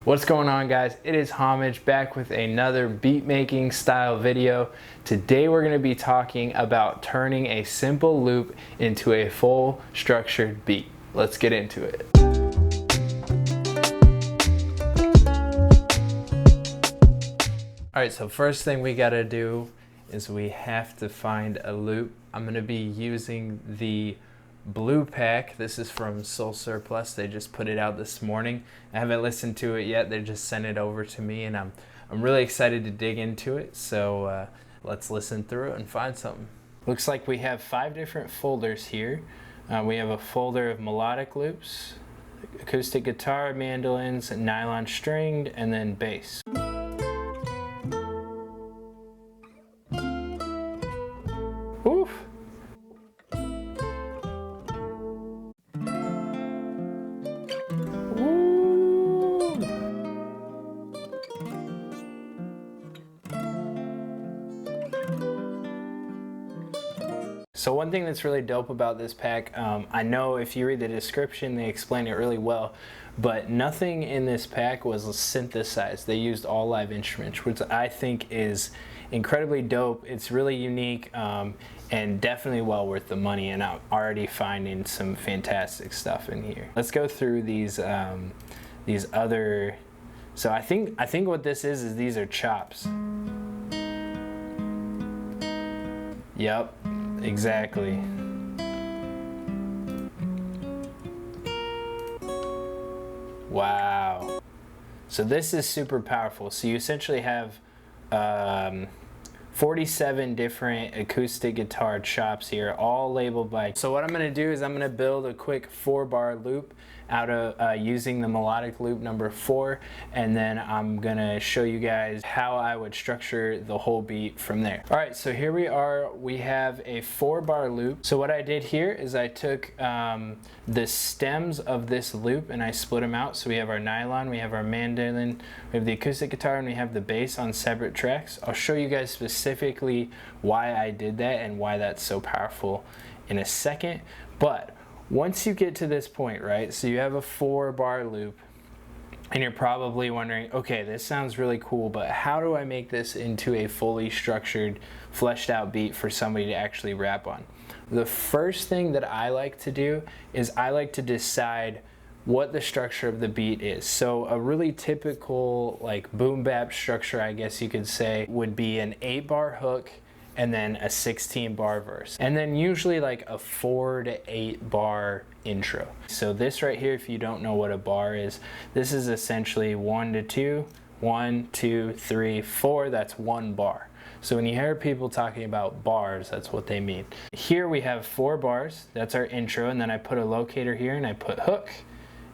What's going on, guys? It is Homage back with another beat making style video. Today we're going to be talking about turning a simple loop into a full structured beat. Let's get into it. Alright, so first thing we got to do is we have to find a loop. I'm going to be using the blue pack. This is from Soul Surplus. They just put it out this morning. I haven't listened to it yet. They just sent it over to me, and I'm really excited to dig into it. So let's listen through it and find something. Looks like we have 5 different folders here. We have a folder of melodic loops, acoustic guitar, mandolins, nylon stringed, and then bass. Oof. So one thing that's really dope about this pack, I know if you read the description, they explain it really well, but nothing in this pack was synthesized. They used all live instruments, which I think is incredibly dope. It's really unique and definitely well worth the money, and I'm already finding some fantastic stuff in here. Let's go through these other. So I think what this is these are chops. Yep. Exactly. Wow. So this is super powerful. So you essentially have 47 different acoustic guitar chops here, all labeled by. So what I'm going to do is I'm going to build a quick 4-bar loop out of using the melodic loop number 4, and then I'm gonna show you guys how I would structure the whole beat from there. All right, so here we are. We have a 4-bar loop. So what I did here is I took the stems of this loop and I split them out. So we have our nylon, we have our mandolin, we have the acoustic guitar, and we have the bass on separate tracks. I'll show you guys specifically why I did that and why that's so powerful in a second. But once you get to this point, right, so you have a 4-bar loop, and you're probably wondering, okay, this sounds really cool, but how do I make this into a fully structured, fleshed out beat for somebody to actually rap on? The first thing that I like to do is I like to decide what the structure of the beat is. So a really typical like boom bap structure, I guess you could say, would be an 8-bar hook and then a 16-bar verse. And then usually like a 4 to 8-bar intro. So this right here, if you don't know what a bar is, this is essentially 1 to 2, 1, 2, 3, 4, that's 1 bar. So when you hear people talking about bars, that's what they mean. Here we have 4 bars, that's our intro, and then I put a locator here and I put hook,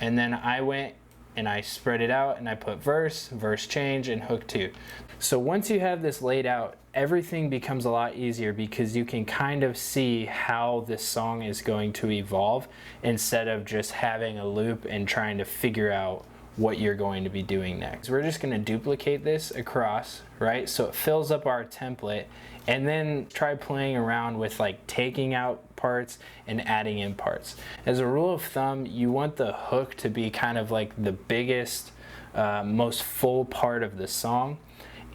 and then I went and I spread it out and I put verse, verse change, and hook 2. So once you have this laid out, everything becomes a lot easier because you can kind of see how this song is going to evolve instead of just having a loop and trying to figure out what you're going to be doing next. We're just going to duplicate this across, right? So it fills up our template, and then try playing around with like taking out parts and adding in parts. As a rule of thumb, you want the hook to be kind of like the biggest, most full part of the song.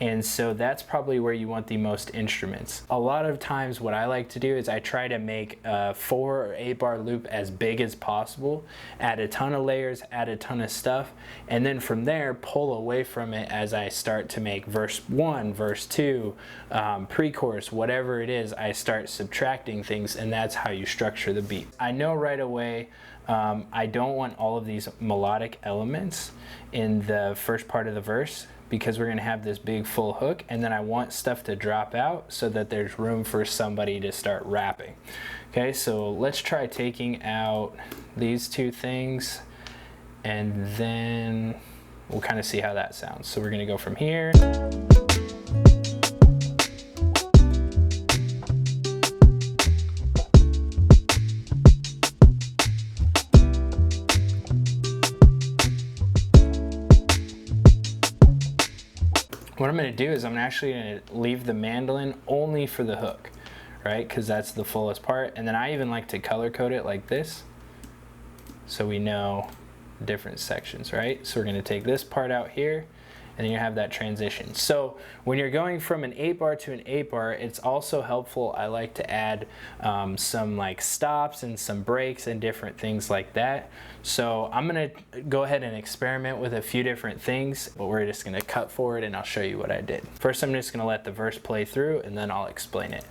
And so that's probably where you want the most instruments. A lot of times what I like to do is I try to make a 4 or 8-bar loop as big as possible, add a ton of layers, add a ton of stuff, and then from there pull away from it as I start to make verse 1, verse 2, pre-chorus, whatever it is, I start subtracting things, and that's how you structure the beat. I know right away I don't want all of these melodic elements in the first part of the verse, because we're going to have this big full hook, and then I want stuff to drop out so that there's room for somebody to start rapping. Okay, so let's try taking out these 2 things, and then we'll kind of see how that sounds. So we're going to go from here. What I'm going to do is I'm actually going to leave the mandolin only for the hook, right? Because that's the fullest part. And then I even like to color code it like this, so we know different sections, right? So we're going to take this part out here, and then you have that transition. So when you're going from an 8-bar to an 8-bar, it's also helpful. I like to add some like stops and some breaks and different things like that. So I'm gonna go ahead and experiment with a few different things, but we're just gonna cut forward and I'll show you what I did. First, I'm just gonna let the verse play through and then I'll explain it.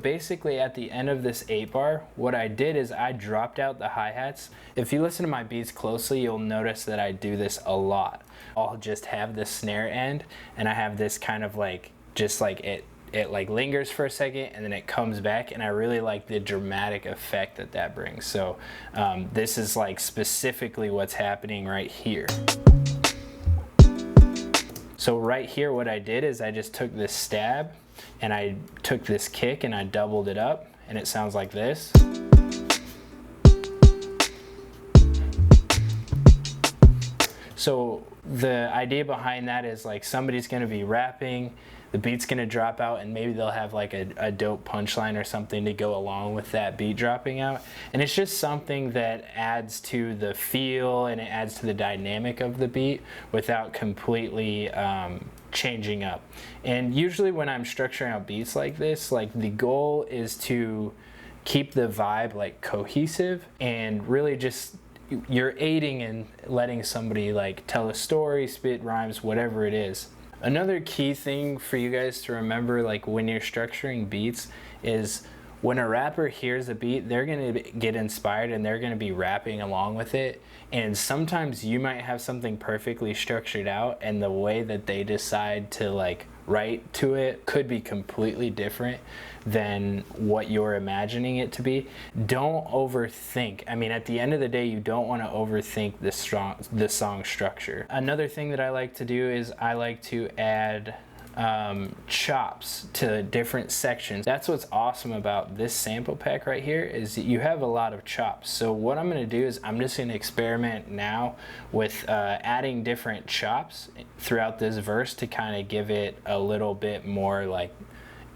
Basically at the end of this 8-bar, what I did is I dropped out the hi-hats. If you listen to my beats closely, you'll notice that I do this a lot. I'll just have the snare end and I have this kind of like, just like it like lingers for a second and then it comes back, and I really like the dramatic effect that that brings. So this is like specifically what's happening right here. So right here, what I did is I just took this stab and I took this kick and I doubled it up, and it sounds like this. So the idea behind that is like somebody's gonna be rapping, the beat's gonna drop out, and maybe they'll have like a dope punchline or something to go along with that beat dropping out. And it's just something that adds to the feel and it adds to the dynamic of the beat without completely changing up. And usually when I'm structuring out beats like this, like the goal is to keep the vibe like cohesive and really just you're aiding in letting somebody like tell a story, spit rhymes, whatever it is. Another key thing for you guys to remember, like when you're structuring beats, is when a rapper hears a beat, they're gonna get inspired and they're gonna be rapping along with it. And sometimes you might have something perfectly structured out and the way that they decide to like write to it could be completely different than what you're imagining it to be. Don't overthink. I mean, at the end of the day, you don't want to overthink the song structure. Another thing that I like to do is I like to add chops to different sections. That's what's awesome about this sample pack right here, is that you have a lot of chops. So what I'm going to do is I'm just going to experiment now with adding different chops throughout this verse to kind of give it a little bit more like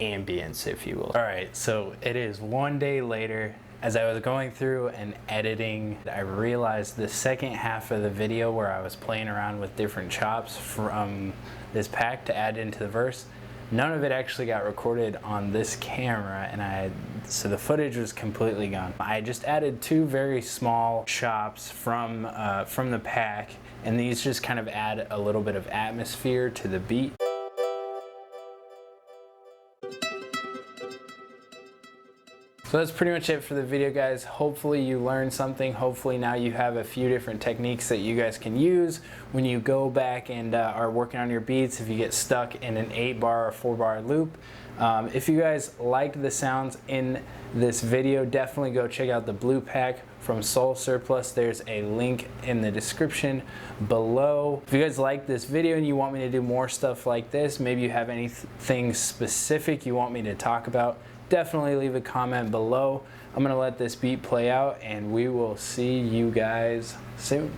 ambience, if you will. All right, so it is one day later. As I was going through and editing, I realized the second half of the video where I was playing around with different chops from this pack to add into the verse, none of it actually got recorded on this camera, and so the footage was completely gone. I just added 2 very small chops from the pack, and these just kind of add a little bit of atmosphere to the beat. So that's pretty much it for the video, guys. Hopefully you learned something. Hopefully now you have a few different techniques that you guys can use when you go back and are working on your beats, if you get stuck in an 8-bar or 4-bar loop. If you guys like the sounds in this video, definitely go check out the blue pack from Soul Surplus. There's a link in the description below. If you guys like this video and you want me to do more stuff like this, maybe you have anything specific you want me to talk about, definitely leave a comment below. I'm gonna let this beat play out and we will see you guys soon.